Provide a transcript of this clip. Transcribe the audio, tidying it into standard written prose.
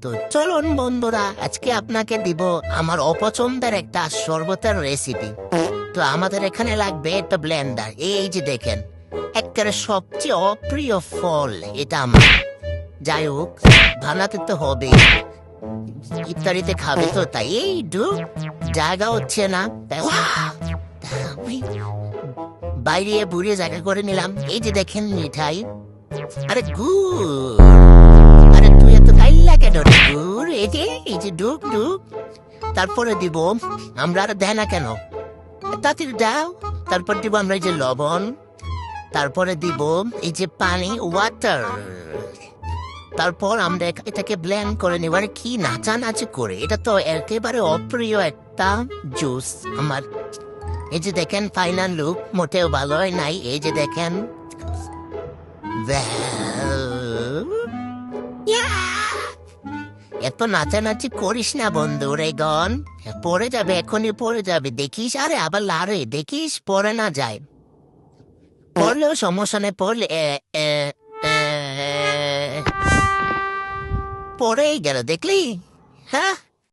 তো চলুন বন্ধুরা, আজকে আপনাকে দিব আমার অপছন্দের একটা শরবতের রেসিপি। তো আমাদের এখানে লাগবে একটা ব্লেন্ডার। এই যে দেখেন, একেবারে সবচেয়ে অপ্রিয় ফল এটা আমার। যাই হোক, বানাতে তো হবে, ইফতারিতে খাবে তো, তাই এই জায়গা হচ্ছে না, তাই আমি বাইরে বুড়িয়ে জায়গা করে নিলাম। এই যে দেখেন মিঠাই, আরে গুড়, আরে তুই এত কাইল্লা কেন রে গুড়? এই যে ডুব ডুব, তারপরে দিব আমরা, আর দেয় না কেন, তাড়াতাড়ি দাও। তারপর দিব আমরা এই যে লবণ, তারপরে দিব এই যে পানি, ওয়াটার। তারপর আমরা এটাকে ব্লেন্ড করে নিব। আরে কি নাচানাচি করে, এটা তো একেবারে অপ্রিয় একটা জুস আমার। এই যে দেখেন ফাইনাল লুক, মোটেও ভালো হয় নাই। এই যে দেখেন, এত নাচানাচি করিস না বন্ধু রে গন, পড়ে যাবে, এখনই পড়ে যাবে দেখিস। আরে আবার লারে দেখিস, পড়ে না যায়। পড়লেও সমস্যা নেই, পড়লে পড়েই গেল দেখলি। হ্যাঁ।